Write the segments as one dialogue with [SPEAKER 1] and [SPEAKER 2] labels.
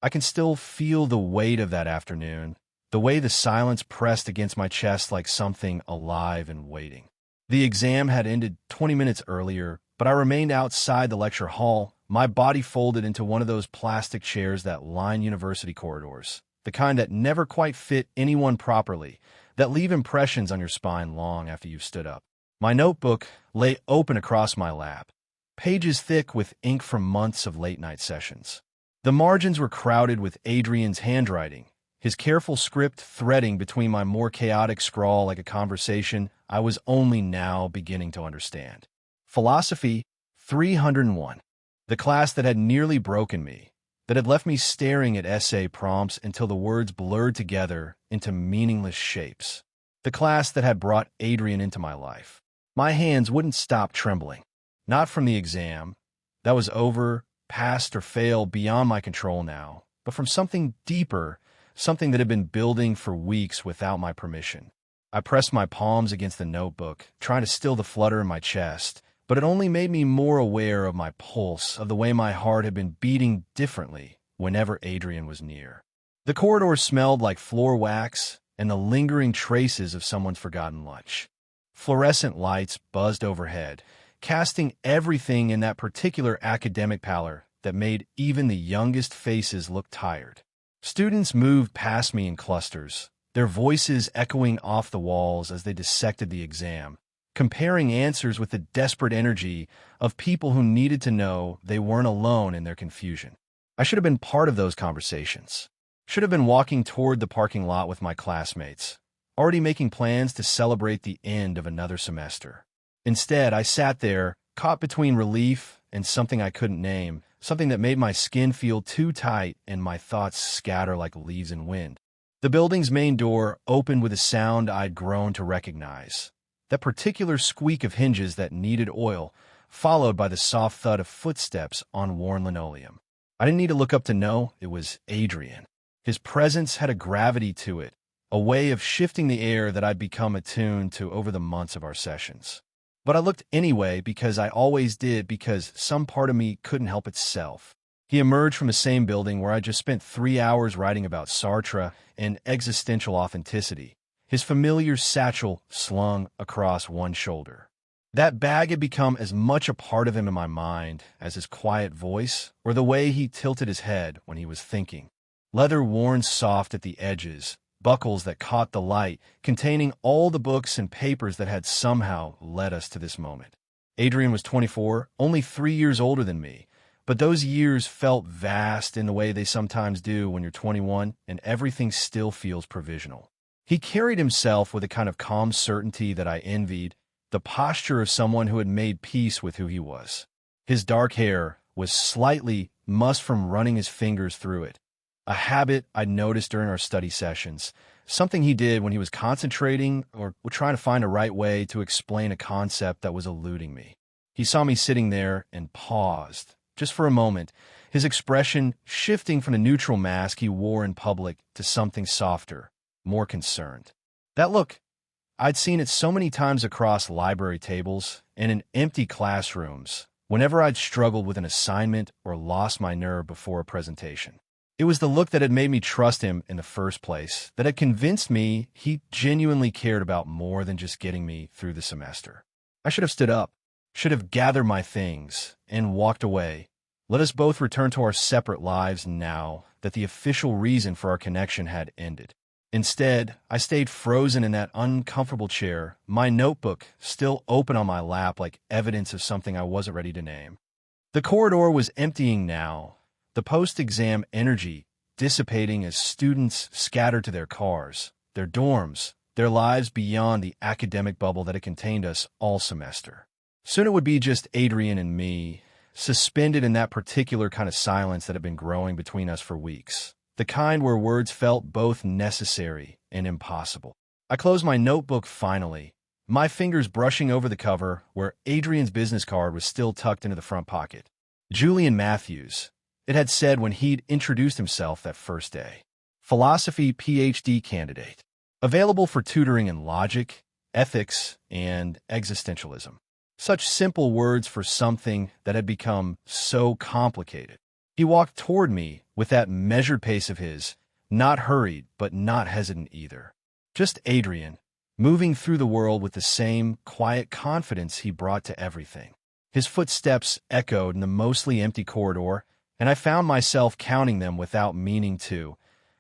[SPEAKER 1] I can still feel the weight of that afternoon, the way the silence pressed against my chest like something alive and waiting. The exam had ended 20 minutes earlier, but I remained outside the lecture hall, my body folded into one of those plastic chairs that line university corridors, the kind that never quite fit anyone properly, that leave impressions on your spine long after you've stood up. My notebook lay open across my lap, pages thick with ink from months of late-night sessions. The margins were crowded with Adrian's handwriting, his careful script threading between my more chaotic scrawl like a conversation I was only now beginning to understand. Philosophy 301. The class that had nearly broken me, that had left me staring at essay prompts until the words blurred together into meaningless shapes. The class that had brought Adrian into my life. My hands wouldn't stop trembling. Not from the exam. That was over, passed or failed, beyond my control now, but from something deeper, something that had been building for weeks without my permission. I pressed my palms against the notebook, trying to still the flutter in my chest, but it only made me more aware of my pulse, of the way my heart had been beating differently whenever Adrian was near. The corridor smelled like floor wax and the lingering traces of someone's forgotten lunch. Fluorescent lights buzzed overhead, casting everything in that particular academic pallor that made even the youngest faces look tired. Students moved past me in clusters, their voices echoing off the walls as they dissected the exam, comparing answers with the desperate energy of people who needed to know they weren't alone in their confusion. I should have been part of those conversations. Should have been walking toward the parking lot with my classmates, already making plans to celebrate the end of another semester. Instead, I sat there, caught between relief and something I couldn't name, something that made my skin feel too tight and my thoughts scatter like leaves in wind. The building's main door opened with a sound I'd grown to recognize, that particular squeak of hinges that needed oil, followed by the soft thud of footsteps on worn linoleum. I didn't need to look up to know it was Adrian. His presence had a gravity to it, a way of shifting the air that I'd become attuned to over the months of our sessions. But I looked anyway because I always did, because some part of me couldn't help itself. He emerged from the same building where I just spent 3 hours writing about Sartre and existential authenticity, his familiar satchel slung across one shoulder. That bag had become as much a part of him in my mind as his quiet voice or the way he tilted his head when he was thinking. Leather worn soft at the edges, buckles that caught the light, containing all the books and papers that had somehow led us to this moment. Adrian was 24, only 3 years older than me, but those years felt vast in the way they sometimes do when you're 21 and everything still feels provisional. He carried himself with a kind of calm certainty that I envied, the posture of someone who had made peace with who he was. His dark hair was slightly mussed from running his fingers through it, a habit I'd noticed during our study sessions, something he did when he was concentrating or trying to find a right way to explain a concept that was eluding me. He saw me sitting there and paused, just for a moment, his expression shifting from the neutral mask he wore in public to something softer, more concerned. That look, I'd seen it so many times across library tables and in empty classrooms, whenever I'd struggled with an assignment or lost my nerve before a presentation. It was the look that had made me trust him in the first place, that had convinced me he genuinely cared about more than just getting me through the semester. I should have stood up, should have gathered my things, and walked away. Let us both return to our separate lives now that the official reason for our connection had ended. Instead, I stayed frozen in that uncomfortable chair, my notebook still open on my lap like evidence of something I wasn't ready to name. The corridor was emptying now, the post-exam energy dissipating as students scattered to their cars, their dorms, their lives beyond the academic bubble that had contained us all semester. Soon it would be just Adrian and me, suspended in that particular kind of silence that had been growing between us for weeks, the kind where words felt both necessary and impossible. I closed my notebook finally, my fingers brushing over the cover where Adrian's business card was still tucked into the front pocket. Julian Matthews, it had said when he'd introduced himself that first day. Philosophy PhD candidate. Available for tutoring in logic, ethics, and existentialism. Such simple words for something that had become so complicated. He walked toward me with that measured pace of his, not hurried, but not hesitant either. Just Adrian, moving through the world with the same quiet confidence he brought to everything. His footsteps echoed in the mostly empty corridor, and I found myself counting them without meaning to,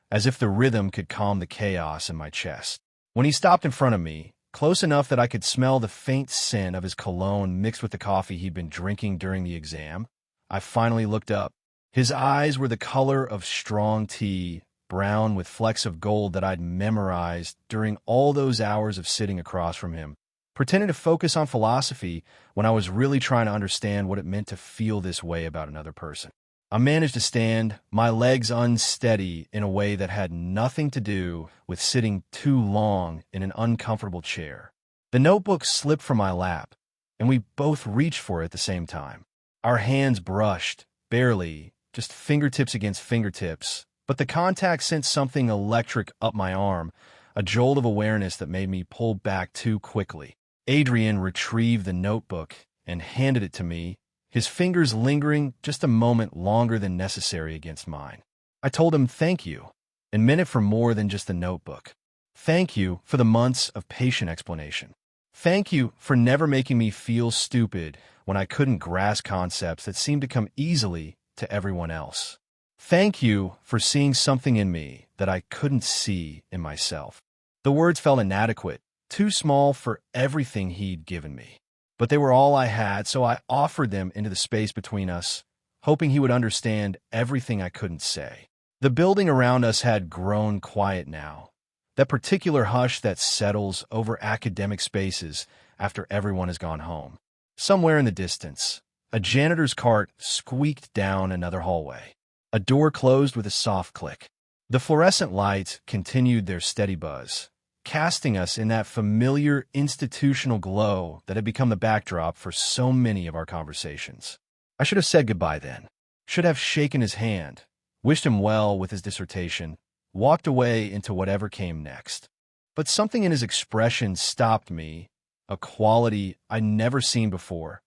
[SPEAKER 1] as if the rhythm could calm the chaos in my chest. When he stopped in front of me, close enough that I could smell the faint scent of his cologne mixed with the coffee he'd been drinking during the exam, I finally looked up. His eyes were the color of strong tea, brown with flecks of gold that I'd memorized during all those hours of sitting across from him, pretending to focus on philosophy when I was really trying to understand what it meant to feel this way about another person. I managed to stand, my legs unsteady in a way that had nothing to do with sitting too long in an uncomfortable chair. The notebook slipped from my lap, and we both reached for it at the same time. Our hands brushed, barely, just fingertips against fingertips, but the contact sent something electric up my arm, a jolt of awareness that made me pull back too quickly. Adrian retrieved the notebook and handed it to me, his fingers lingering just a moment longer than necessary against mine. I told him thank you, and meant it for more than just the notebook. Thank you for the months of patient explanation. Thank you for never making me feel stupid when I couldn't grasp concepts that seemed to come easily to everyone else. Thank you for seeing something in me that I couldn't see in myself. The words felt inadequate, too small for everything he'd given me. But they were all I had, so I offered them into the space between us, hoping he would understand everything I couldn't say. The building around us had grown quiet now, that particular hush that settles over academic spaces after everyone has gone home. Somewhere in the distance, a janitor's cart squeaked down another hallway. A door closed with a soft click. The fluorescent lights continued their steady buzz, casting us in that familiar institutional glow that had become the backdrop for so many of our conversations. I should have said goodbye then, should have shaken his hand, wished him well with his dissertation, walked away into whatever came next. But something in his expression stopped me, a quality I'd never seen before.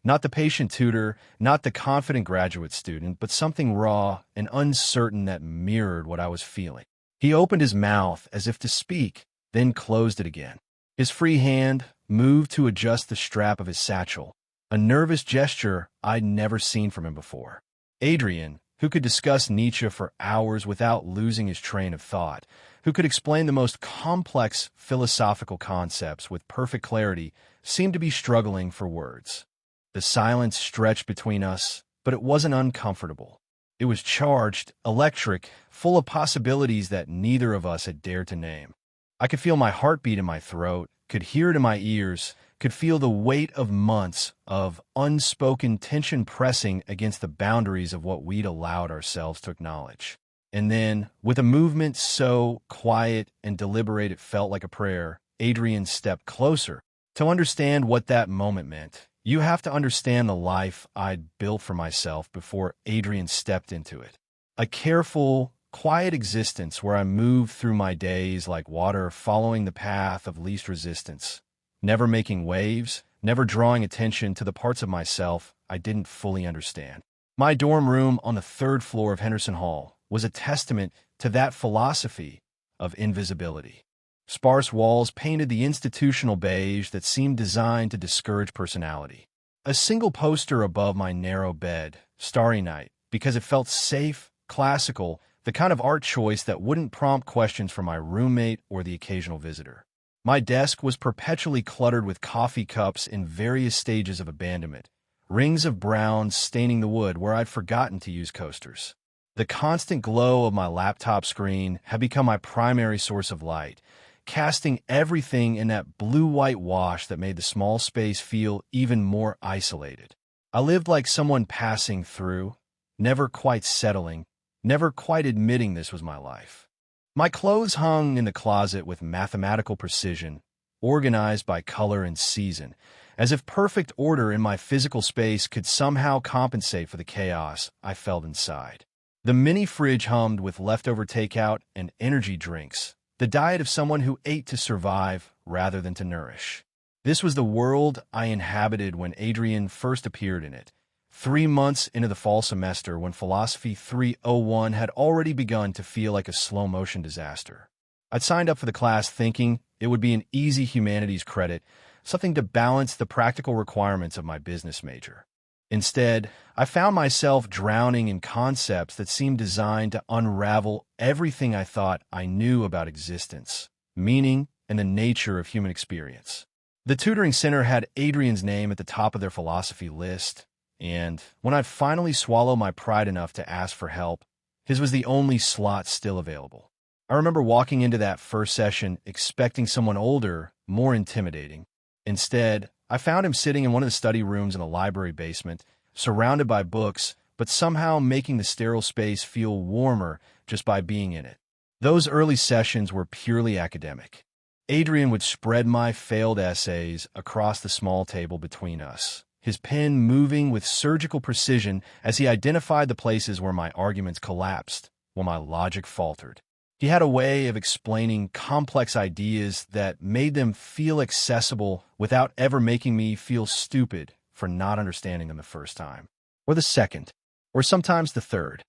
[SPEAKER 1] Not the patient tutor, not the confident graduate student, but something raw and uncertain that mirrored what I was feeling. He opened his mouth as if to speak, then closed it again. His free hand moved to adjust the strap of his satchel, a nervous gesture I'd never seen from him before. Adrian, who could discuss Nietzsche for hours without losing his train of thought, who could explain the most complex philosophical concepts with perfect clarity, seemed to be struggling for words. The silence stretched between us, but it wasn't uncomfortable. It was charged, electric, full of possibilities that neither of us had dared to name. I could feel my heartbeat in my throat, could hear it in my ears, could feel the weight of months of unspoken tension pressing against the boundaries of what we'd allowed ourselves to acknowledge. And then, with a movement so quiet and deliberate it felt like a prayer, Adrian stepped closer. To understand what that moment meant, you have to understand the life I'd built for myself before Adrian stepped into it. A careful, quiet existence where I moved through my days like water following the path of least resistance, never making waves, never drawing attention to the parts of myself I didn't fully understand. My dorm room on the 3rd floor of Henderson Hall was a testament to that philosophy of invisibility. Sparse walls painted the institutional beige that seemed designed to discourage personality. A single poster above my narrow bed, Starry Night, because it felt safe, classical, the kind of art choice that wouldn't prompt questions from my roommate or the occasional visitor. My desk was perpetually cluttered with coffee cups in various stages of abandonment, rings of brown staining the wood where I'd forgotten to use coasters. The constant glow of my laptop screen had become my primary source of light, casting everything in that blue-white wash that made the small space feel even more isolated. I lived like someone passing through, never quite settling, never quite admitting this was my life. My clothes hung in the closet with mathematical precision, organized by color and season, as if perfect order in my physical space could somehow compensate for the chaos I felt inside. The mini fridge hummed with leftover takeout and energy drinks, the diet of someone who ate to survive rather than to nourish. This was the world I inhabited when Adrian first appeared in it, 3 months into the fall semester, when Philosophy 301 had already begun to feel like a slow-motion disaster. I'd signed up for the class thinking it would be an easy humanities credit, something to balance the practical requirements of my business major. Instead, I found myself drowning in concepts that seemed designed to unravel everything I thought I knew about existence, meaning, and the nature of human experience. The tutoring center had Adrian's name at the top of their philosophy list, and when I'd finally swallowed my pride enough to ask for help, his was the only slot still available. I remember walking into that first session expecting someone older, more intimidating. Instead, I found him sitting in one of the study rooms in the library basement, surrounded by books, but somehow making the sterile space feel warmer just by being in it. Those early sessions were purely academic. Adrian would spread my failed essays across the small table between us, his pen moving with surgical precision as he identified the places where my arguments collapsed, while my logic faltered. He had a way of explaining complex ideas that made them feel accessible without ever making me feel stupid for not understanding them the first time, or the second, or sometimes the third.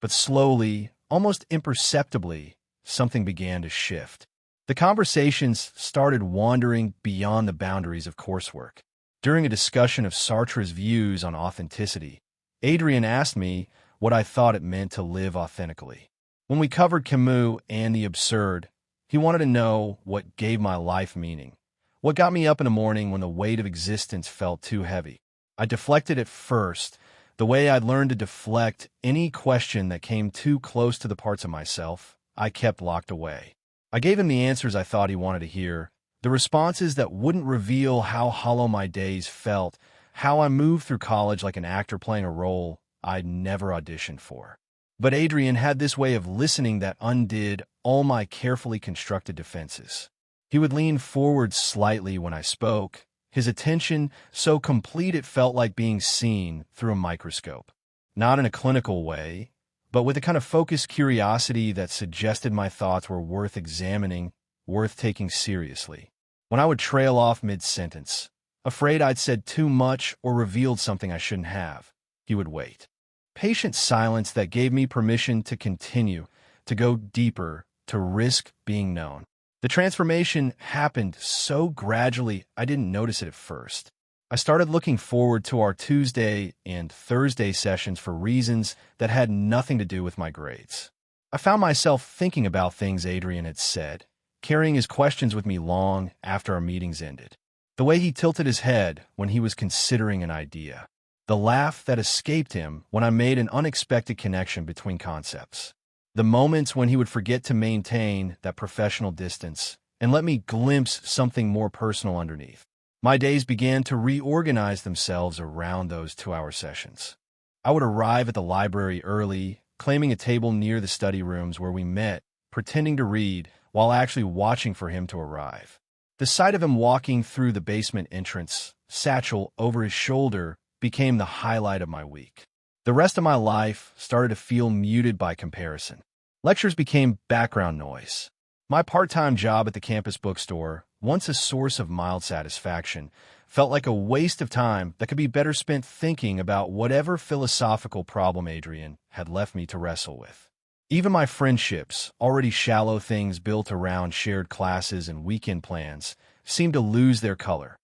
[SPEAKER 1] But slowly, almost imperceptibly, something began to shift. The conversations started wandering beyond the boundaries of coursework. During a discussion of Sartre's views on authenticity, Adrian asked me what I thought it meant to live authentically. When we covered Camus and the absurd, he wanted to know what gave my life meaning, what got me up in the morning when the weight of existence felt too heavy. I deflected at first, the way I'd learned to deflect any question that came too close to the parts of myself I kept locked away. I gave him the answers I thought he wanted to hear, the responses that wouldn't reveal how hollow my days felt, how I moved through college like an actor playing a role I'd never auditioned for. But Adrian had this way of listening that undid all my carefully constructed defenses. He would lean forward slightly when I spoke, his attention so complete it felt like being seen through a microscope. Not in a clinical way, but with a kind of focused curiosity that suggested my thoughts were worth examining, worth taking seriously. When I would trail off mid-sentence, afraid I'd said too much or revealed something I shouldn't have, he would wait. Patient silence that gave me permission to continue, to go deeper, to risk being known. The transformation happened so gradually I didn't notice it at first. I started looking forward to our Tuesday and Thursday sessions for reasons that had nothing to do with my grades. I found myself thinking about things Adrian had said, carrying his questions with me long after our meetings ended. The way he tilted his head when he was considering an idea. The laugh that escaped him when I made an unexpected connection between concepts. The moments when he would forget to maintain that professional distance and let me glimpse something more personal underneath. My days began to reorganize themselves around those 2-hour sessions. I would arrive at the library early, claiming a table near the study rooms where we met, pretending to read while actually watching for him to arrive. The sight of him walking through the basement entrance, satchel over his shoulder, became the highlight of my week. The rest of my life started to feel muted by comparison. Lectures became background noise. My part-time job at the campus bookstore, once a source of mild satisfaction, felt like a waste of time that could be better spent thinking about whatever philosophical problem Adrian had left me to wrestle with. Even my friendships, already shallow things built around shared classes and weekend plans, seemed to lose their color.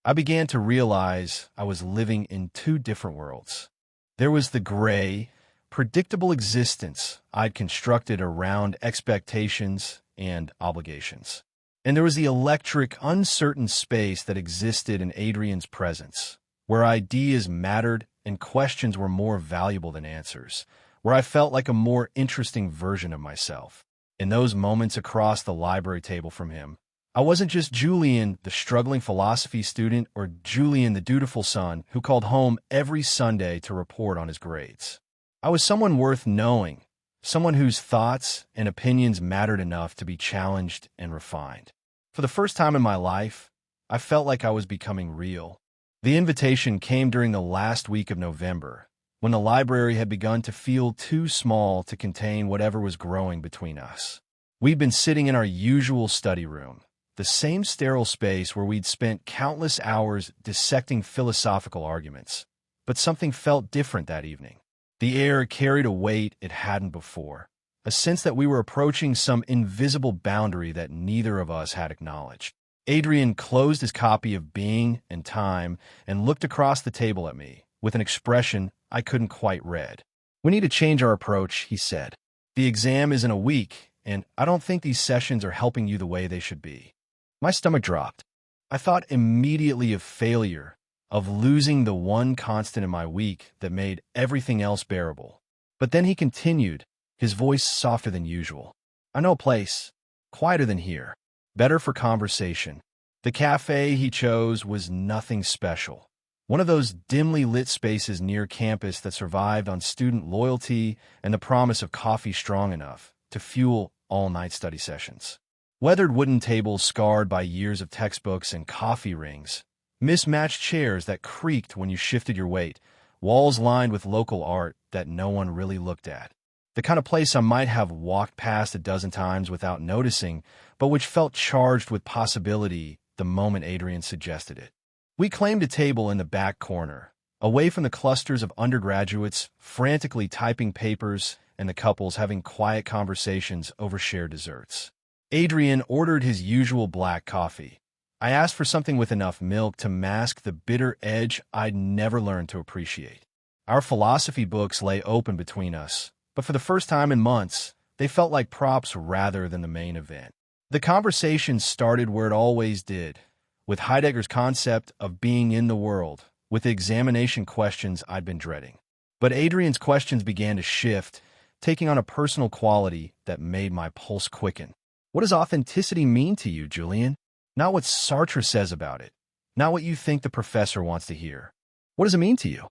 [SPEAKER 1] I began to realize I was living in two different worlds. There was the gray, predictable existence I'd constructed around expectations and obligations. And there was the electric, uncertain space that existed in Adrian's presence, where ideas mattered and questions were more valuable than answers, where I felt like a more interesting version of myself. In those moments across the library table from him, I wasn't just Julian, the struggling philosophy student, or Julian, the dutiful son, who called home every Sunday to report on his grades. I was someone worth knowing, someone whose thoughts and opinions mattered enough to be challenged and refined. For the first time in my life, I felt like I was becoming real. The invitation came during the last week of November, when the library had begun to feel too small to contain whatever was growing between us. We'd been sitting in our usual study room, the same sterile space where we'd spent countless hours dissecting philosophical arguments. but something felt different that evening. The air carried a weight it hadn't before, a sense that we were approaching some invisible boundary that neither of us had acknowledged. Adrian closed his copy of Being and Time and looked across the table at me, with an expression I couldn't quite read. "We need to change our approach," he said. "The exam is in a week, and I don't think these sessions are helping you the way they should be." My stomach dropped. I thought immediately of failure, of losing the one constant in my week that made everything else bearable. But then he continued, his voice softer than usual. "I know a place, quieter than here, better for conversation." The cafe he chose was nothing special. One of those dimly lit spaces near campus that survived on student loyalty and the promise of coffee strong enough to fuel all-night study sessions. Weathered wooden tables scarred by years of textbooks and coffee rings, mismatched chairs that creaked when you shifted your weight, walls lined with local art that no one really looked at. The kind of place I might have walked past a dozen times without noticing, but which felt charged with possibility the moment Adrian suggested it. We claimed a table in the back corner, away from the clusters of undergraduates frantically typing papers and the couples having quiet conversations over shared desserts. Adrian ordered his usual black coffee. I asked for something with enough milk to mask the bitter edge I'd never learned to appreciate. Our philosophy books lay open between us, but for the first time in months, they felt like props rather than the main event. The conversation started where it always did, with Heidegger's concept of being in the world, with the examination questions I'd been dreading. But Adrian's questions began to shift, taking on a personal quality that made my pulse quicken. "What does authenticity mean to you, Julian? Not what Sartre says about it, not what you think the professor wants to hear. What does it mean to you?"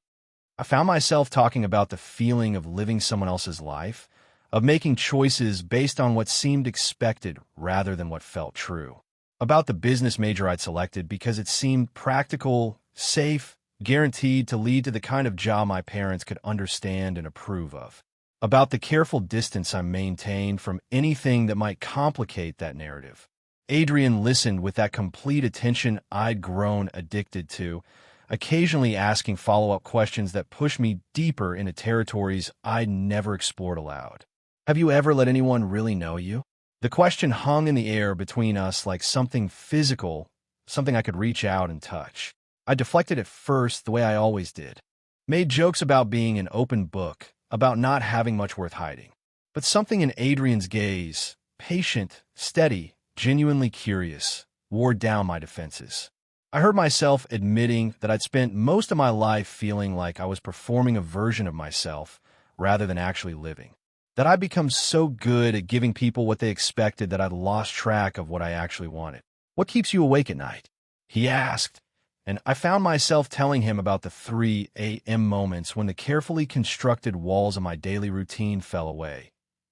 [SPEAKER 1] I found myself talking about the feeling of living someone else's life, of making choices based on what seemed expected rather than what felt true. About the business major I'd selected because it seemed practical, safe, guaranteed to lead to the kind of job my parents could understand and approve of. About the careful distance I maintained from anything that might complicate that narrative. Adrian listened with that complete attention I'd grown addicted to, occasionally asking follow-up questions that pushed me deeper into territories I'd never explored aloud. "Have you ever let anyone really know you?" The question hung in the air between us like something physical, something I could reach out and touch. I deflected at first the way I always did. Made jokes about being an open book, about not having much worth hiding. But something in Adrian's gaze, patient, steady, genuinely curious, wore down my defenses. I heard myself admitting that I'd spent most of my life feeling like I was performing a version of myself rather than actually living. That I'd become so good at giving people what they expected that I'd lost track of what I actually wanted. "What keeps you awake at night?" he asked, and I found myself telling him about the 3 a.m. moments when the carefully constructed walls of my daily routine fell away,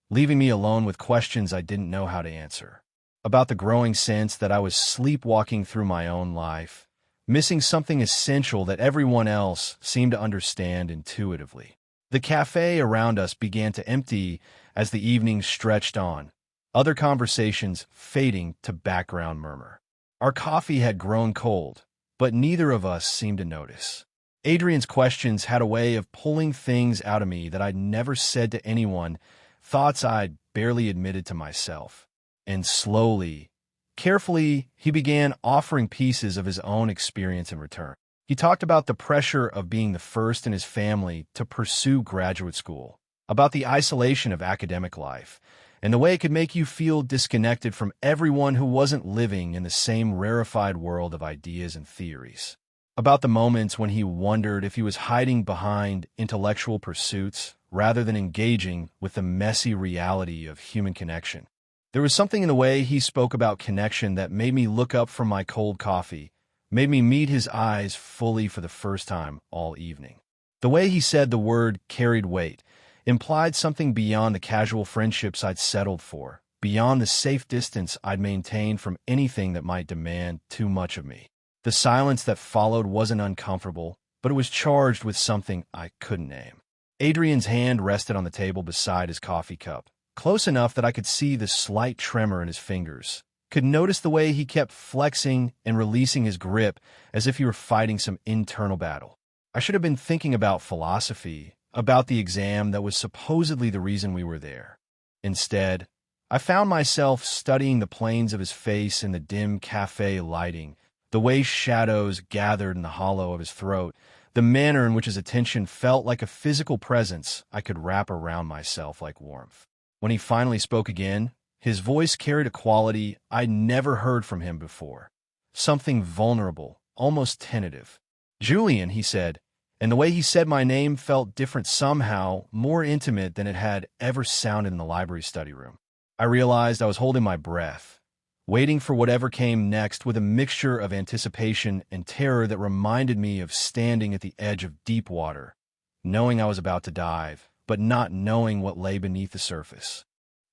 [SPEAKER 1] leaving me alone with questions I didn't know how to answer. About the growing sense that I was sleepwalking through my own life, missing something essential that everyone else seemed to understand intuitively. The cafe around us began to empty as the evening stretched on, other conversations fading to background murmur. Our coffee had grown cold, but neither of us seemed to notice. Adrian's questions had a way of pulling things out of me that I'd never said to anyone, thoughts I'd barely admitted to myself. And slowly, carefully, he began offering pieces of his own experience in return. He talked about the pressure of being the first in his family to pursue graduate school, about the isolation of academic life, and the way it could make you feel disconnected from everyone who wasn't living in the same rarefied world of ideas and theories. About the moments when he wondered if he was hiding behind intellectual pursuits rather than engaging with the messy reality of human connection. There was something in the way he spoke about connection that made me look up from my cold coffee, made me meet his eyes fully for the first time all evening. The way he said the word carried weight, implied something beyond the casual friendships I'd settled for, beyond the safe distance I'd maintained from anything that might demand too much of me. The silence that followed wasn't uncomfortable, but it was charged with something I couldn't name. Adrian's hand rested on the table beside his coffee cup, close enough that I could see the slight tremor in his fingers, could notice the way he kept flexing and releasing his grip as if he were fighting some internal battle. I should have been thinking about philosophy, about the exam that was supposedly the reason we were there. Instead, I found myself studying the planes of his face in the dim cafe lighting, the way shadows gathered in the hollow of his throat, the manner in which his attention felt like a physical presence I could wrap around myself like warmth. When he finally spoke again, his voice carried a quality I'd never heard from him before. Something vulnerable, almost tentative. "Julian," he said, and the way he said my name felt different somehow, more intimate than it had ever sounded in the library study room. I realized I was holding my breath, waiting for whatever came next with a mixture of anticipation and terror that reminded me of standing at the edge of deep water, knowing I was about to dive, but not knowing what lay beneath the surface.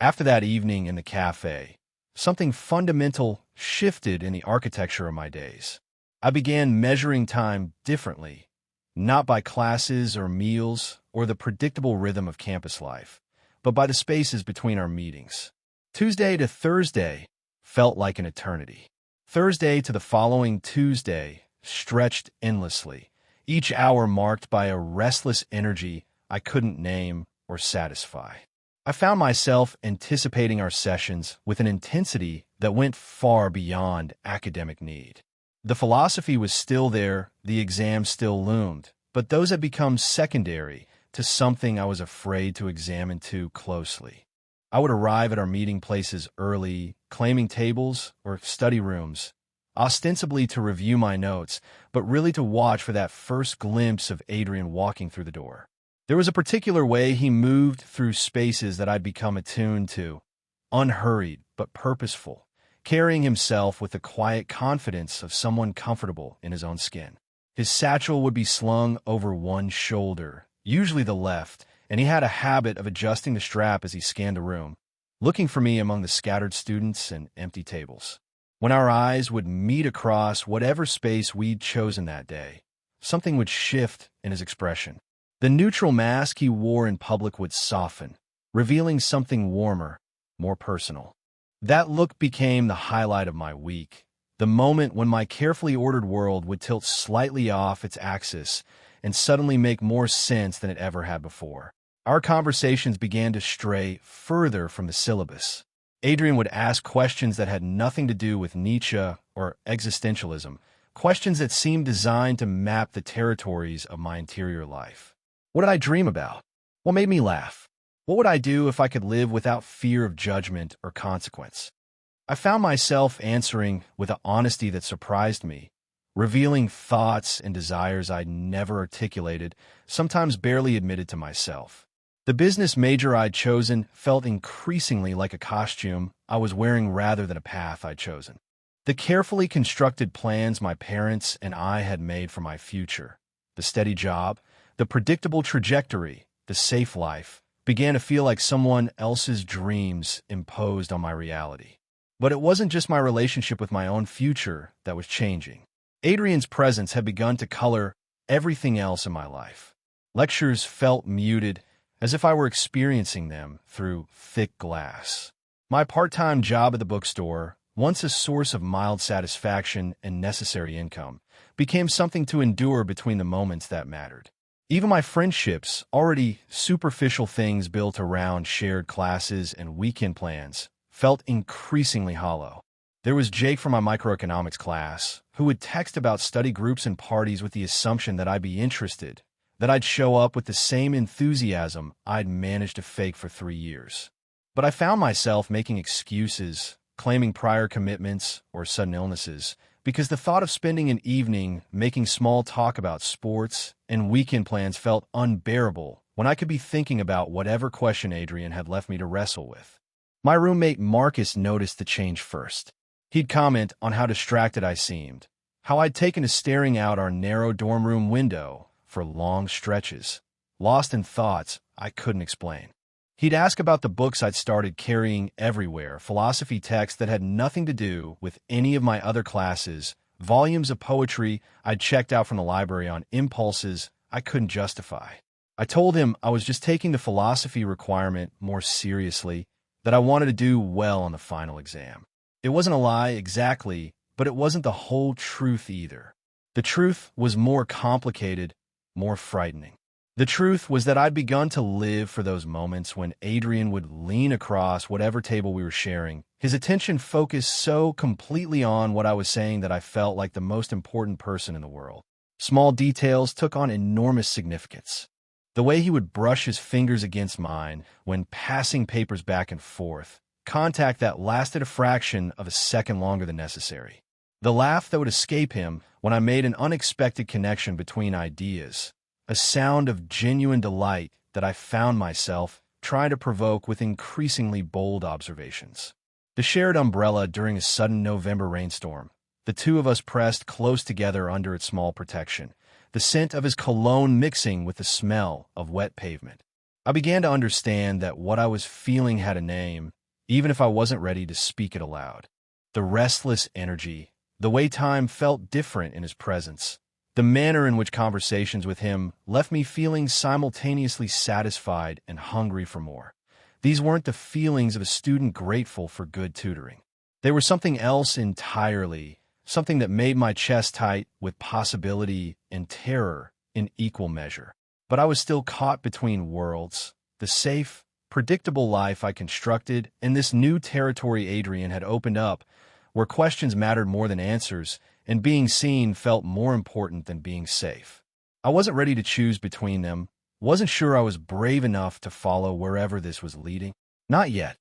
[SPEAKER 1] After that evening in the cafe, something fundamental shifted in the architecture of my days. I began measuring time differently, not by classes or meals or the predictable rhythm of campus life, but by the spaces between our meetings. Tuesday to Thursday felt like an eternity. Thursday to the following Tuesday stretched endlessly, each hour marked by a restless energy I couldn't name or satisfy. I found myself anticipating our sessions with an intensity that went far beyond academic need. The philosophy was still there, the exam still loomed, but those had become secondary to something I was afraid to examine too closely. I would arrive at our meeting places early, claiming tables or study rooms, ostensibly to review my notes, but really to watch for that first glimpse of Adrian walking through the door. There was a particular way he moved through spaces that I'd become attuned to, unhurried but purposeful, carrying himself with the quiet confidence of someone comfortable in his own skin. His satchel would be slung over one shoulder, usually the left, and he had a habit of adjusting the strap as he scanned the room, looking for me among the scattered students and empty tables. When our eyes would meet across whatever space we'd chosen that day, something would shift in his expression. The neutral mask he wore in public would soften, revealing something warmer, more personal. That look became the highlight of my week, the moment when my carefully ordered world would tilt slightly off its axis and suddenly make more sense than it ever had before. Our conversations began to stray further from the syllabus. Adrian would ask questions that had nothing to do with Nietzsche or existentialism, questions that seemed designed to map the territories of my interior life. What did I dream about? What made me laugh? What would I do if I could live without fear of judgment or consequence? I found myself answering with an honesty that surprised me, revealing thoughts and desires I'd never articulated, sometimes barely admitted to myself. The business major I'd chosen felt increasingly like a costume I was wearing rather than a path I'd chosen. The carefully constructed plans my parents and I had made for my future, the steady job, the predictable trajectory, the safe life, began to feel like someone else's dreams imposed on my reality. But it wasn't just my relationship with my own future that was changing. Adrian's presence had begun to color everything else in my life. Lectures felt muted, as if I were experiencing them through thick glass. My part-time job at the bookstore, once a source of mild satisfaction and necessary income, became something to endure between the moments that mattered. Even my friendships, already superficial things built around shared classes and weekend plans, felt increasingly hollow. There was Jake from my microeconomics class, who would text about study groups and parties with the assumption that I'd be interested, that I'd show up with the same enthusiasm I'd managed to fake for 3 years. But I found myself making excuses, claiming prior commitments or sudden illnesses, because the thought of spending an evening making small talk about sports and weekend plans felt unbearable when I could be thinking about whatever question Adrian had left me to wrestle with. My roommate Marcus noticed the change first. He'd comment on how distracted I seemed, how I'd taken to staring out our narrow dorm room window for long stretches, lost in thoughts I couldn't explain. He'd ask about the books I'd started carrying everywhere, philosophy texts that had nothing to do with any of my other classes, volumes of poetry I'd checked out from the library on impulses I couldn't justify. I told him I was just taking the philosophy requirement more seriously, that I wanted to do well on the final exam. It wasn't a lie exactly, but it wasn't the whole truth either. The truth was more complicated, more frightening. The truth was that I'd begun to live for those moments when Adrian would lean across whatever table we were sharing, his attention focused so completely on what I was saying that I felt like the most important person in the world. Small details took on enormous significance. The way he would brush his fingers against mine when passing papers back and forth, contact that lasted a fraction of a second longer than necessary. The laugh that would escape him when I made an unexpected connection between ideas, a sound of genuine delight that I found myself trying to provoke with increasingly bold observations. The shared umbrella during a sudden November rainstorm, the two of us pressed close together under its small protection, the scent of his cologne mixing with the smell of wet pavement. I began to understand that what I was feeling had a name, even if I wasn't ready to speak it aloud. The restless energy, the way time felt different in his presence, the manner in which conversations with him left me feeling simultaneously satisfied and hungry for more. These weren't the feelings of a student grateful for good tutoring. They were something else entirely, something that made my chest tight with possibility and terror in equal measure. But I was still caught between worlds, the safe, predictable life I constructed and this new territory Adrian had opened up, where questions mattered more than answers, and being seen felt more important than being safe. I wasn't ready to choose between them, wasn't sure I was brave enough to follow wherever this was leading. Not yet,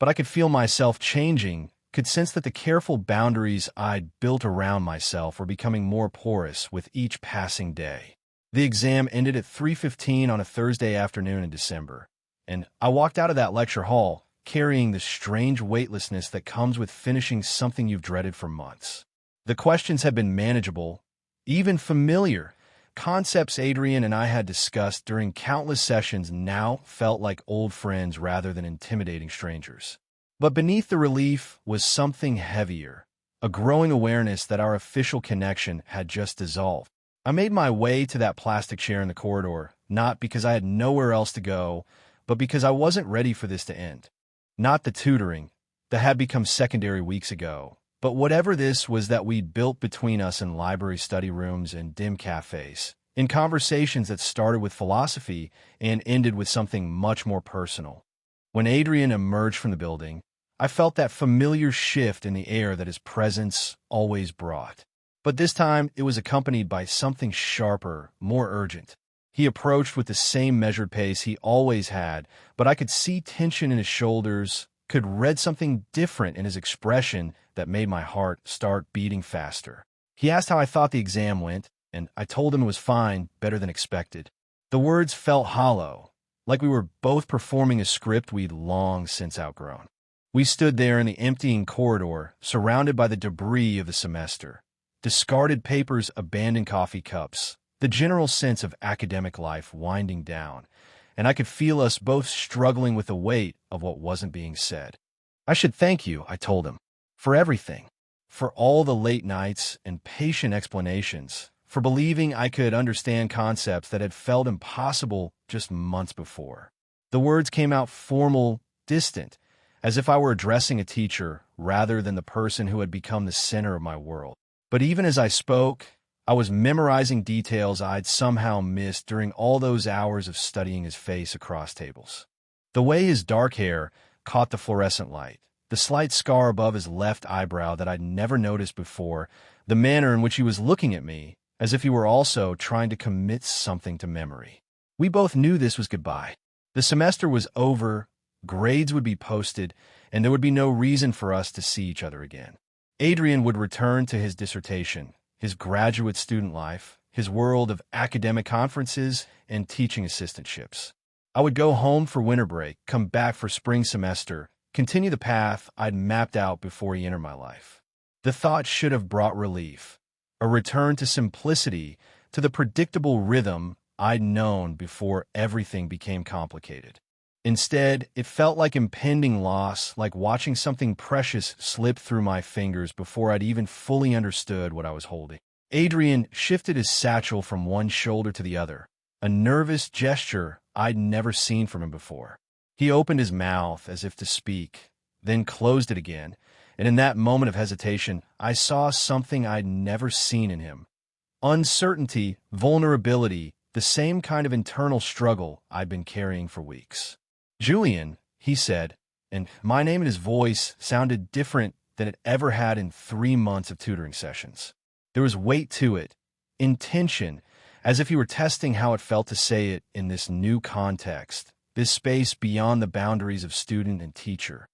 [SPEAKER 1] but I could feel myself changing, could sense that the careful boundaries I'd built around myself were becoming more porous with each passing day. The exam ended at 3:15 on a Thursday afternoon in December, and I walked out of that lecture hall carrying the strange weightlessness that comes with finishing something you've dreaded for months. The questions had been manageable, even familiar. Concepts Adrian and I had discussed during countless sessions now felt like old friends rather than intimidating strangers. But beneath the relief was something heavier, a growing awareness that our official connection had just dissolved. I made my way to that plastic chair in the corridor, not because I had nowhere else to go, but because I wasn't ready for this to end. Not the tutoring, that had become secondary weeks ago, but whatever this was that we'd built between us in library study rooms and dim cafes, in conversations that started with philosophy and ended with something much more personal. When Adrian emerged from the building, I felt that familiar shift in the air that his presence always brought. But this time, it was accompanied by something sharper, more urgent. He approached with the same measured pace he always had, but I could see tension in his shoulders, could read something different in his expression that made my heart start beating faster. He asked how I thought the exam went, and I told him it was fine, better than expected. The words felt hollow, like we were both performing a script we'd long since outgrown. We stood there in the emptying corridor, surrounded by the debris of the semester. Discarded papers, abandoned coffee cups, the general sense of academic life winding down, and I could feel us both struggling with the weight of what wasn't being said. "I should thank you," I told him, "for everything, for all the late nights and patient explanations, for believing I could understand concepts that had felt impossible just months before." The words came out formal, distant, as if I were addressing a teacher rather than the person who had become the center of my world. But even as I spoke, I was memorizing details I'd somehow missed during all those hours of studying his face across tables. The way his dark hair caught the fluorescent light, the slight scar above his left eyebrow that I'd never noticed before, the manner in which he was looking at me, as if he were also trying to commit something to memory. We both knew this was goodbye. The semester was over, grades would be posted, and there would be no reason for us to see each other again. Adrian would return to his dissertation, his graduate student life, his world of academic conferences and teaching assistantships. I would go home for winter break, come back for spring semester, continue the path I'd mapped out before he entered my life. The thought should have brought relief, a return to simplicity, to the predictable rhythm I'd known before everything became complicated. Instead, it felt like impending loss, like watching something precious slip through my fingers before I'd even fully understood what I was holding. Adrian shifted his satchel from one shoulder to the other, a nervous gesture I'd never seen from him before. He opened his mouth as if to speak, then closed it again, and in that moment of hesitation, I saw something I'd never seen in him. Uncertainty, vulnerability, the same kind of internal struggle I'd been carrying for weeks. "Julian," he said, and my name and his voice sounded different than it ever had in 3 months of tutoring sessions. There was weight to it, intention, as if he were testing how it felt to say it in this new context, this space beyond the boundaries of student and teacher.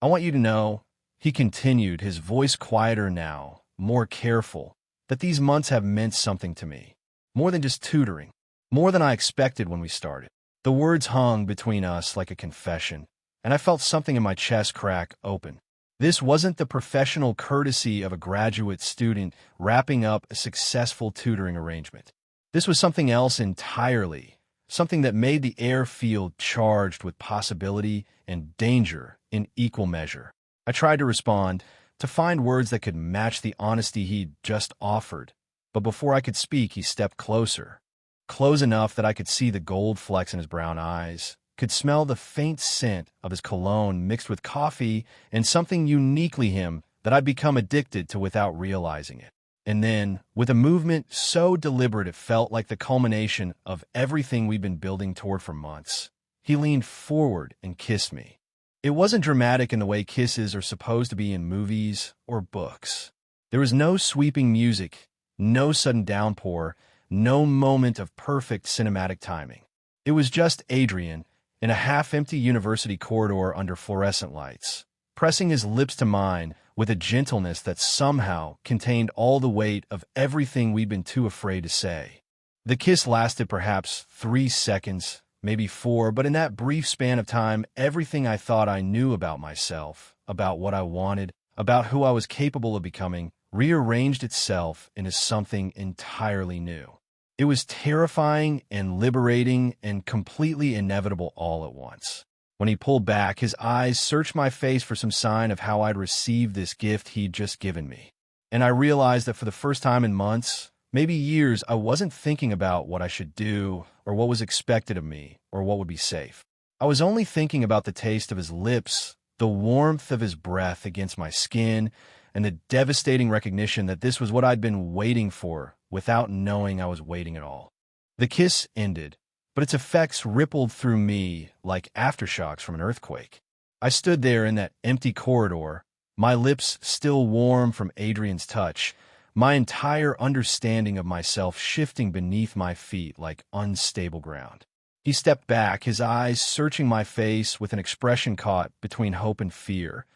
[SPEAKER 1] "I want you to know," he continued, his voice quieter now, more careful, "that these months have meant something to me. More than just tutoring. More than I expected when we started." The words hung between us like a confession, and I felt something in my chest crack open. This wasn't the professional courtesy of a graduate student wrapping up a successful tutoring arrangement. This was something else entirely, something that made the air feel charged with possibility and danger in equal measure. I tried to respond, to find words that could match the honesty he'd just offered, but before I could speak, he stepped closer, close enough that I could see the gold flecks in his brown eyes, could smell the faint scent of his cologne mixed with coffee and something uniquely him that I'd become addicted to without realizing it. And then, with a movement so deliberate it felt like the culmination of everything we'd been building toward for months, he leaned forward and kissed me. It wasn't dramatic in the way kisses are supposed to be in movies or books. There was no sweeping music, no sudden downpour, no moment of perfect cinematic timing. It was just Adrian, in a half-empty university corridor under fluorescent lights, pressing his lips to mine with a gentleness that somehow contained all the weight of everything we'd been too afraid to say. The kiss lasted perhaps 3 seconds, maybe 4, but in that brief span of time, everything I thought I knew about myself, about what I wanted, about who I was capable of becoming, rearranged itself into something entirely new. It was terrifying and liberating and completely inevitable all at once. When he pulled back, his eyes searched my face for some sign of how I'd received this gift he'd just given me. And I realized that for the first time in months, maybe years, I wasn't thinking about what I should do or what was expected of me or what would be safe. I was only thinking about the taste of his lips, the warmth of his breath against my skin, and the devastating recognition that this was what I'd been waiting for without knowing I was waiting at all. The kiss ended, but its effects rippled through me like aftershocks from an earthquake. I stood there in that empty corridor, my lips still warm from Adrian's touch, my entire understanding of myself shifting beneath my feet like unstable ground. He stepped back, his eyes searching my face with an expression caught between hope and fear,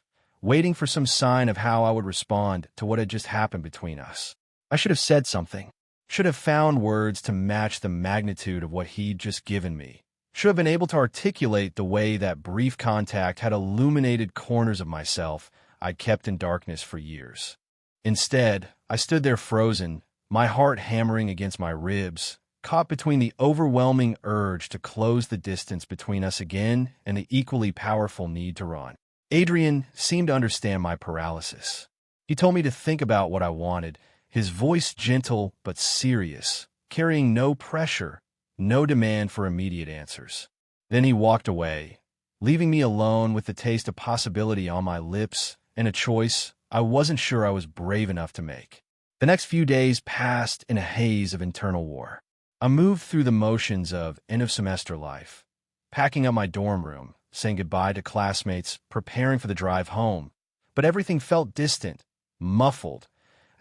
[SPEAKER 1] waiting for some sign of how I would respond to what had just happened between us. I should have said something, should have found words to match the magnitude of what he'd just given me, should have been able to articulate the way that brief contact had illuminated corners of myself I'd kept in darkness for years. Instead, I stood there frozen, my heart hammering against my ribs, caught between the overwhelming urge to close the distance between us again and the equally powerful need to run. Adrian seemed to understand my paralysis. He told me to think about what I wanted, his voice gentle but serious, carrying no pressure, no demand for immediate answers. Then he walked away, leaving me alone with the taste of possibility on my lips and a choice I wasn't sure I was brave enough to make. The next few days passed in a haze of internal war. I moved through the motions of end-of-semester life, packing up my dorm room, saying goodbye to classmates, preparing for the drive home, but everything felt distant, muffled,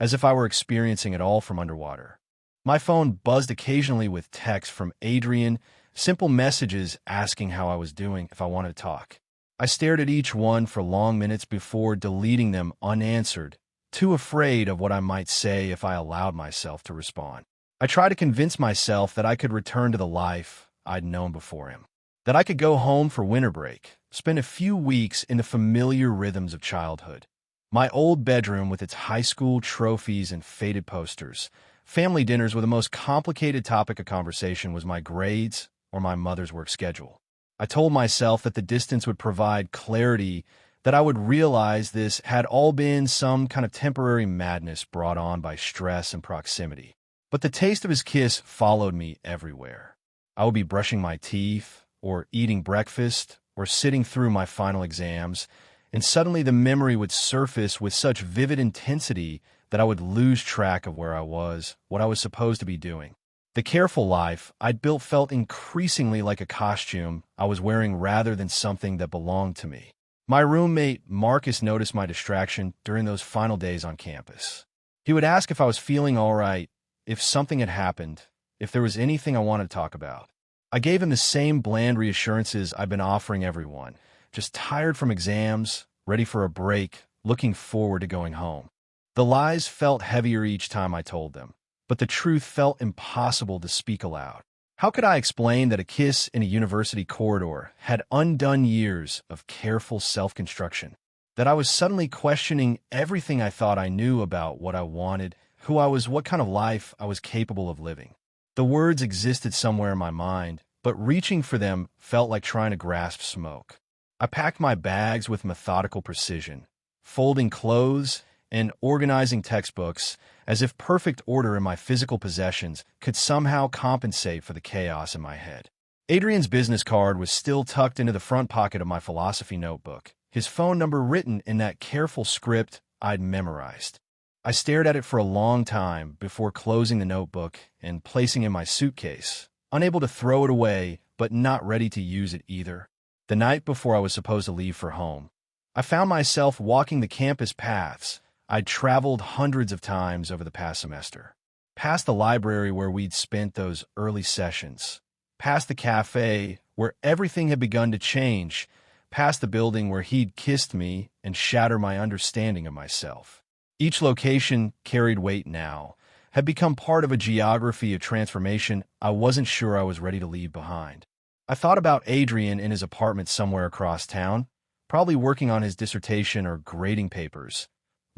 [SPEAKER 1] as if I were experiencing it all from underwater. My phone buzzed occasionally with texts from Adrian, simple messages asking how I was doing if I wanted to talk. I stared at each one for long minutes before deleting them unanswered, too afraid of what I might say if I allowed myself to respond. I tried to convince myself that I could return to the life I'd known before him, that I could go home for winter break, spend a few weeks in the familiar rhythms of childhood. My old bedroom with its high school trophies and faded posters, family dinners where the most complicated topic of conversation was my grades or my mother's work schedule. I told myself that the distance would provide clarity, that I would realize this had all been some kind of temporary madness brought on by stress and proximity. But the taste of his kiss followed me everywhere. I would be brushing my teeth, or eating breakfast, or sitting through my final exams, and suddenly the memory would surface with such vivid intensity that I would lose track of where I was, what I was supposed to be doing. The careful life I'd built felt increasingly like a costume I was wearing rather than something that belonged to me. My roommate, Marcus, noticed my distraction during those final days on campus. He would ask if I was feeling all right, if something had happened, if there was anything I wanted to talk about. I gave him the same bland reassurances I've been offering everyone, just tired from exams, ready for a break, looking forward to going home. The lies felt heavier each time I told them, but the truth felt impossible to speak aloud. How could I explain that a kiss in a university corridor had undone years of careful self-construction? That I was suddenly questioning everything I thought I knew about what I wanted, who I was, what kind of life I was capable of living. The words existed somewhere in my mind, but reaching for them felt like trying to grasp smoke. I packed my bags with methodical precision, folding clothes and organizing textbooks as if perfect order in my physical possessions could somehow compensate for the chaos in my head. Adrian's business card was still tucked into the front pocket of my philosophy notebook, his phone number written in that careful script I'd memorized. I stared at it for a long time before closing the notebook and placing it in my suitcase, unable to throw it away, but not ready to use it either. The night before I was supposed to leave for home, I found myself walking the campus paths I'd traveled hundreds of times over the past semester. Past the library where we'd spent those early sessions, past the cafe where everything had begun to change, past the building where he'd kissed me and shattered my understanding of myself. Each location carried weight now, had become part of a geography of transformation I wasn't sure I was ready to leave behind. I thought about Adrian in his apartment somewhere across town, probably working on his dissertation or grading papers,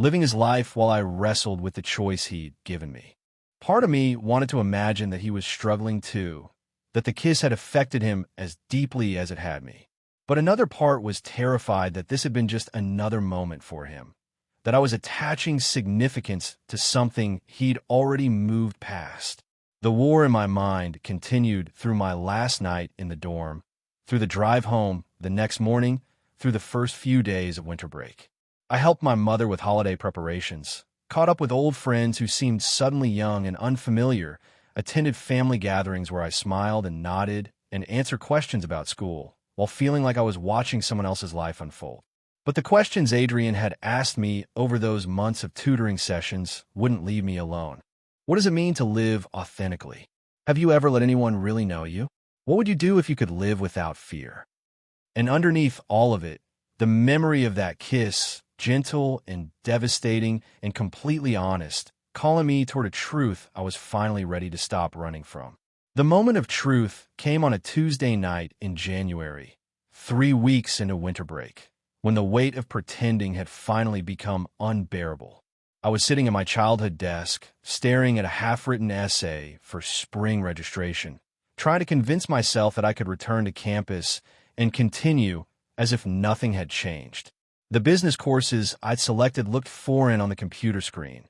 [SPEAKER 1] living his life while I wrestled with the choice he'd given me. Part of me wanted to imagine that he was struggling too, that the kiss had affected him as deeply as it had me. But another part was terrified that this had been just another moment for him, that I was attaching significance to something he'd already moved past. The war in my mind continued through my last night in the dorm, through the drive home the next morning, through the first few days of winter break. I helped my mother with holiday preparations, caught up with old friends who seemed suddenly young and unfamiliar, attended family gatherings where I smiled and nodded and answered questions about school, while feeling like I was watching someone else's life unfold. But the questions Adrian had asked me over those months of tutoring sessions wouldn't leave me alone. What does it mean to live authentically? Have you ever let anyone really know you? What would you do if you could live without fear? And underneath all of it, the memory of that kiss, gentle and devastating and completely honest, calling me toward a truth I was finally ready to stop running from. The moment of truth came on a Tuesday night in January, 3 weeks into winter break, when the weight of pretending had finally become unbearable. I was sitting at my childhood desk, staring at a half-written essay for spring registration, trying to convince myself that I could return to campus and continue as if nothing had changed. The business courses I'd selected looked foreign on the computer screen,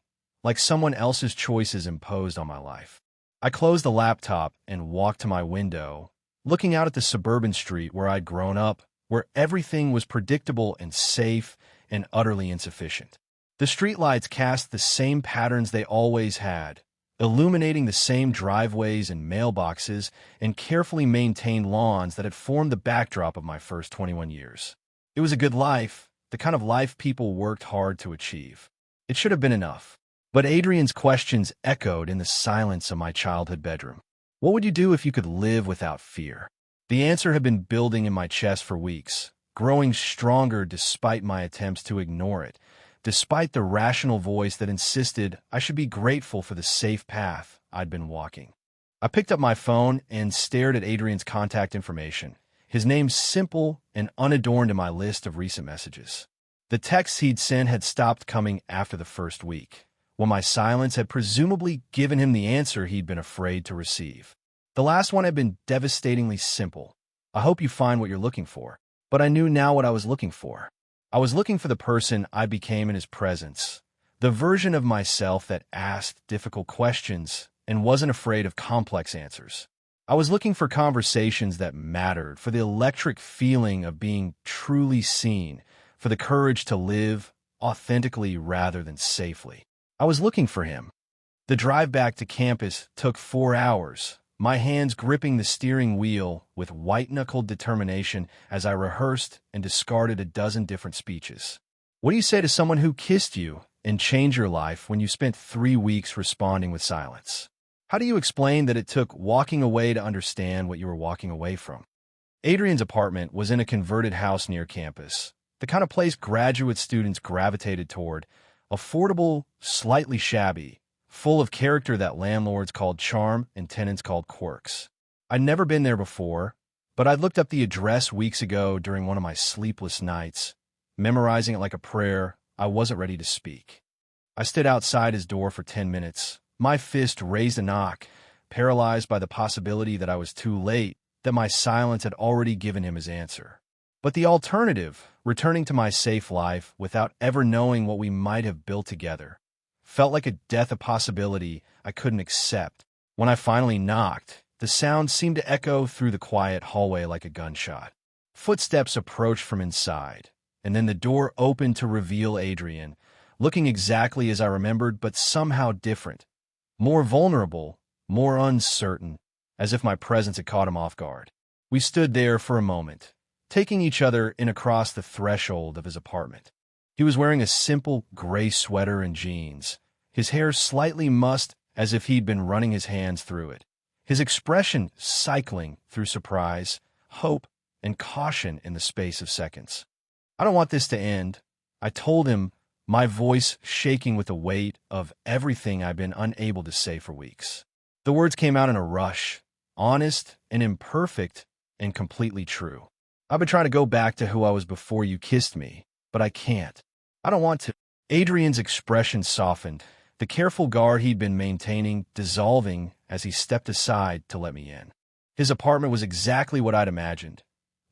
[SPEAKER 1] like someone else's choices imposed on my life. I closed the laptop and walked to my window, looking out at the suburban street where I'd grown up, where everything was predictable and safe and utterly insufficient. The streetlights cast the same patterns they always had, illuminating the same driveways and mailboxes and carefully maintained lawns that had formed the backdrop of my first 21 years. It was a good life, the kind of life people worked hard to achieve. It should have been enough. But Adrian's questions echoed in the silence of my childhood bedroom. What would you do if you could live without fear? The answer had been building in my chest for weeks, growing stronger despite my attempts to ignore it, despite the rational voice that insisted I should be grateful for the safe path I'd been walking. I picked up my phone and stared at Adrian's contact information, his name simple and unadorned in my list of recent messages. The texts he'd sent had stopped coming after the first week, when my silence had presumably given him the answer he'd been afraid to receive. The last one had been devastatingly simple. I hope you find what you're looking for. But I knew now what I was looking for. I was looking for the person I became in his presence, the version of myself that asked difficult questions and wasn't afraid of complex answers. I was looking for conversations that mattered, for the electric feeling of being truly seen, for the courage to live authentically rather than safely. I was looking for him. The drive back to campus took 4 hours, my hands gripping the steering wheel with white-knuckled determination as I rehearsed and discarded a dozen different speeches. What do you say to someone who kissed you and changed your life when you spent 3 weeks responding with silence? How do you explain that it took walking away to understand what you were walking away from? Adrian's apartment was in a converted house near campus, the kind of place graduate students gravitated toward, affordable, slightly shabby, full of character that landlords called charm and tenants called quirks. I'd never been there before, but I'd looked up the address weeks ago during one of my sleepless nights. Memorizing it like a prayer, I wasn't ready to speak. I stood outside his door for 10 minutes, my fist raised a knock, paralyzed by the possibility that I was too late, that my silence had already given him his answer. But the alternative, returning to my safe life without ever knowing what we might have built together, felt like a death of possibility I couldn't accept. When I finally knocked, the sound seemed to echo through the quiet hallway like a gunshot. Footsteps approached from inside, and then the door opened to reveal Adrian, looking exactly as I remembered, but somehow different. More vulnerable, more uncertain, as if my presence had caught him off guard. We stood there for a moment, taking each other in across the threshold of his apartment. He was wearing a simple gray sweater and jeans, his hair slightly mussed as if he'd been running his hands through it, his expression cycling through surprise, hope, and caution in the space of seconds. "I don't want this to end," I told him, my voice shaking with the weight of everything I'd been unable to say for weeks. The words came out in a rush, honest and imperfect and completely true. "I've been trying to go back to who I was before you kissed me, but I can't. I don't want to." Adrian's expression softened, the careful guard he'd been maintaining dissolving as he stepped aside to let me in. His apartment was exactly what I'd imagined.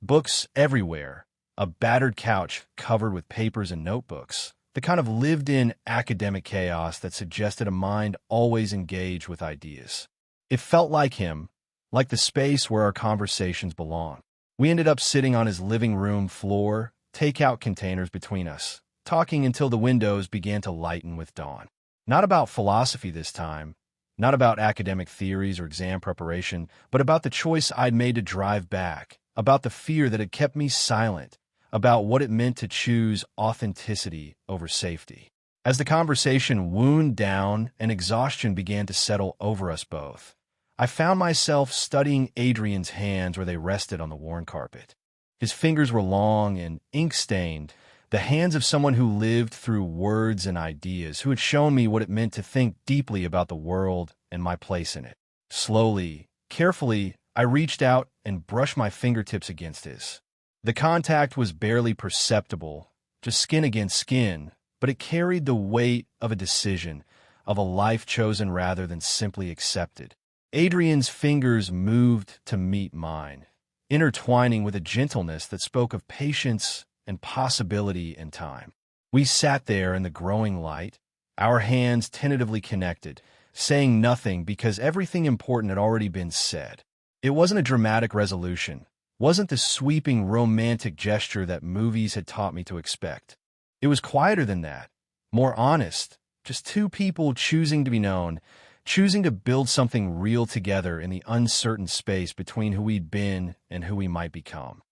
[SPEAKER 1] Books everywhere, a battered couch covered with papers and notebooks, the kind of lived-in academic chaos that suggested a mind always engaged with ideas. It felt like him, like the space where our conversations belong. We ended up sitting on his living room floor, takeout containers between us, talking until the windows began to lighten with dawn. Not about philosophy this time, not about academic theories or exam preparation, but about the choice I'd made to drive back, about the fear that had kept me silent, about what it meant to choose authenticity over safety. As the conversation wound down and exhaustion began to settle over us both, I found myself studying Adrian's hands where they rested on the worn carpet. His fingers were long and ink-stained, the hands of someone who lived through words and ideas, who had shown me what it meant to think deeply about the world and my place in it. Slowly, carefully, I reached out and brushed my fingertips against his. The contact was barely perceptible, just skin against skin, but it carried the weight of a decision, of a life chosen rather than simply accepted. Adrian's fingers moved to meet mine, intertwining with a gentleness that spoke of patience and possibility and time. We sat there in the growing light, our hands tentatively connected, saying nothing because everything important had already been said. It wasn't a dramatic resolution, wasn't the sweeping romantic gesture that movies had taught me to expect. It was quieter than that, more honest, just two people choosing to be known, choosing to build something real together in the uncertain space between who we'd been and who we might become.